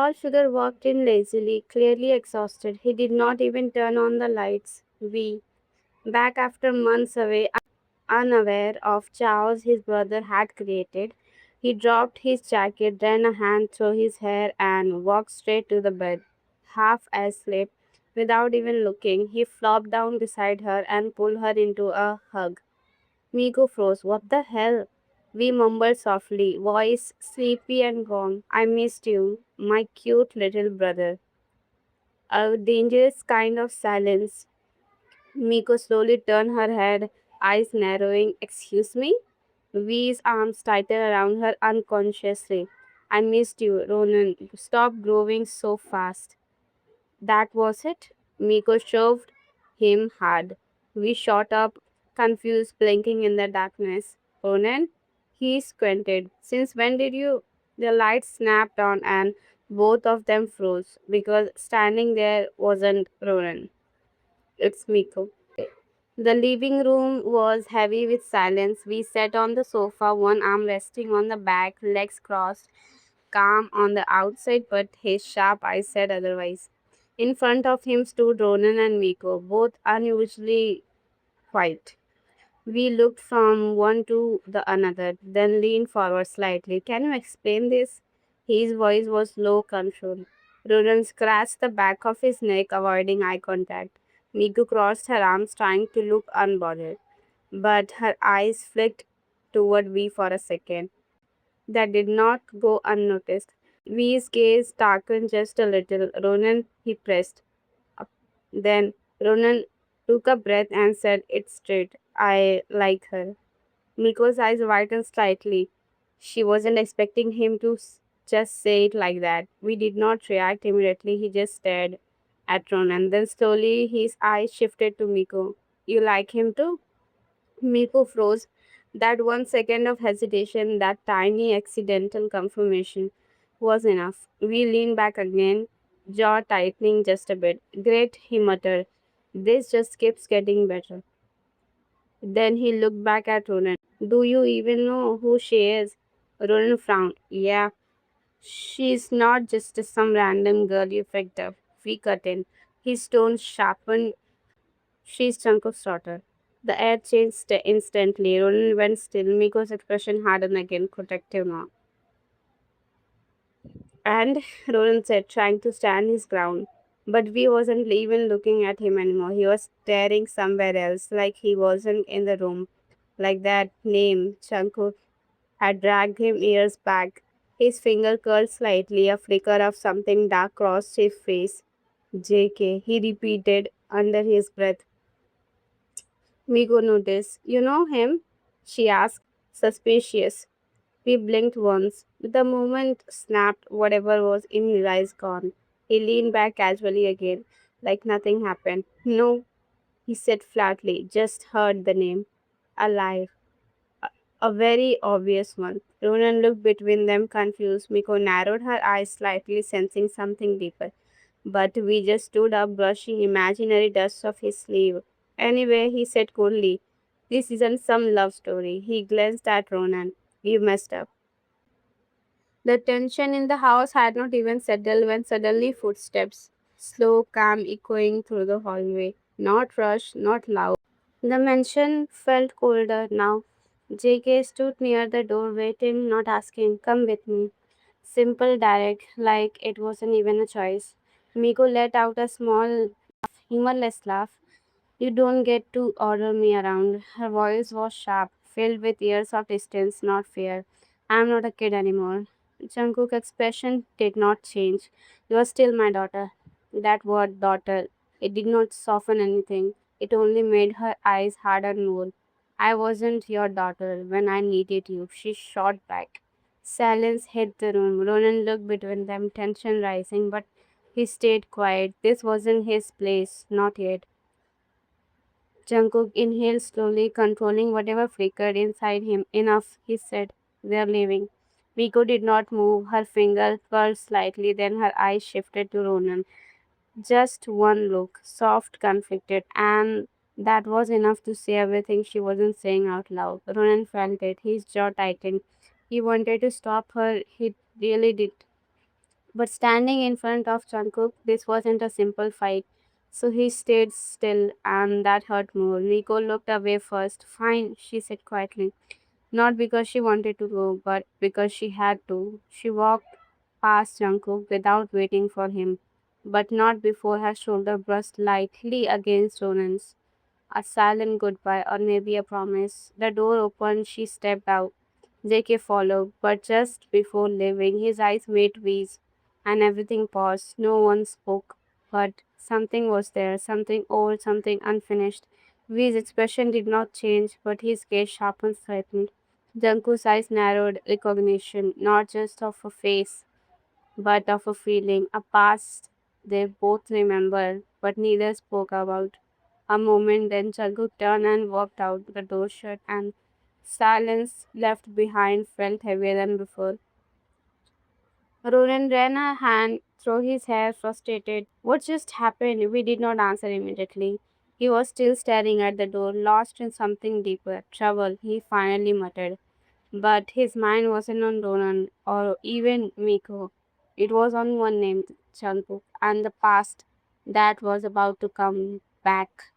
Tall figure walked in lazily, clearly exhausted. He did not even turn on the lights. We, back after months away, unaware of chaos his brother had created, he dropped his jacket, ran a hand through his hair, and walked straight to the bed. Half asleep, without even looking, he flopped down beside her and pulled her into a hug. Miko froze. What the hell? We mumbled softly, voice sleepy and calm. I missed you, my cute little brother. A dangerous kind of silence. Miko slowly turned her head, eyes narrowing. Excuse me? V's arms tightened around her unconsciously. I missed you, Ronan. Stop growing so fast. That was it. Miko shoved him hard. We shot up, confused, blinking in the darkness. Ronan? He squinted. Since when did you? The light snapped on and both of them froze because standing there wasn't Ronan. It's Miko. The living room was heavy with silence. We sat on the sofa, one arm resting on the back, legs crossed, calm on the outside, but his sharp eyes said otherwise. In front of him stood Ronan and Miko, both unusually quiet. We looked from one to the another, then leaned forward slightly. Can you explain this? His voice was low, controlled. Ronan scratched the back of his neck, avoiding eye contact. Miko crossed her arms, trying to look unbothered, but her eyes flicked toward me for a second. That did not go unnoticed. V's gaze darkened just a little. Ronan, he pressed. Up. Then Ronan took a breath and said it straight. I like her. Miko's eyes widened slightly. She wasn't expecting him to just say it like that. We did not react immediately. He just stared at Ronan. Then slowly his eyes shifted to Miko. You like him too? Miko froze. That 1 second of hesitation, that tiny accidental confirmation, was enough. We leaned back again, jaw tightening just a bit. Great, he muttered. This just keeps getting better. Then he looked back at Ronan. Do you even know who she is? Ronan frowned. Yeah, she's not just some random girl you picked up. We cut in. His tone sharpened. She's Jungkook's daughter. The air changed instantly. Ronan went still. Miko's expression hardened again, protective now. And Ronan said, trying to stand his ground. But we wasn't even looking at him anymore. He was staring somewhere else, like he wasn't in the room. Like that name, Jungkook, had dragged him years back. His finger curled slightly, a flicker of something dark crossed his face. JK, he repeated under his breath. Migo noticed. You know him? She asked, suspicious. We blinked once. The moment snapped, whatever was in his eyes gone. He leaned back casually again, like nothing happened. No, he said flatly, just heard the name. Alive. A very obvious one. Ronan looked between them, confused. Miko narrowed her eyes slightly, sensing something deeper. But we just stood up, brushing imaginary dust off his sleeve. Anyway, he said coolly, this isn't some love story. He glanced at Ronan. You messed up. The tension in the house had not even settled when suddenly footsteps, slow, calm, echoing through the hallway. Not rushed, not loud. The mansion felt colder now. JK stood near the door, waiting, not asking, come with me. Simple, direct, like it wasn't even a choice. Miko let out a small, humorless laugh. You don't get to order me around. Her voice was sharp, filled with years of distance, not fear. I'm not a kid anymore. Jungkook's expression did not change. You are still my daughter. That word, daughter, it did not soften anything. It only made her eyes harden more. I wasn't your daughter when I needed you, she shot back. Silence hit the room. Ronan looked between them, tension rising, but he stayed quiet. This wasn't his place, not yet. Jungkook inhaled slowly, controlling whatever flickered inside him. Enough, he said. They're leaving. Miko did not move. Her finger curled slightly, then her eyes shifted to Ronan. Just one look, soft, conflicted, and that was enough to say everything she wasn't saying out loud. Ronan felt it. His jaw tightened. He wanted to stop her. He really did. But standing in front of Jungkook, this wasn't a simple fight. So he stayed still, and that hurt more. Miko looked away first. Fine, she said quietly. Not because she wanted to go, but because she had to. She walked past Jungkook without waiting for him, but not before her shoulder brushed lightly against Ronan's. A silent goodbye, or maybe a promise. The door opened, she stepped out. JK followed, but just before leaving, his eyes met V's, and everything paused. No one spoke, but something was there, something old, something unfinished. V's expression did not change, but his gaze sharpened slightly. Jungkook's eyes narrowed recognition, not just of a face, but of a feeling, a past they both remembered, but neither spoke about. A moment, then Jungkook turned and walked out. The door shut, and silence left behind felt heavier than before. Ronan ran a hand through his hair, frustrated. What just happened? We did not answer immediately. He was still staring at the door, lost in something deeper. Trouble, he finally muttered. But his mind wasn't on Ronan or even Miko. It was on one named Jungkook and the past that was about to come back.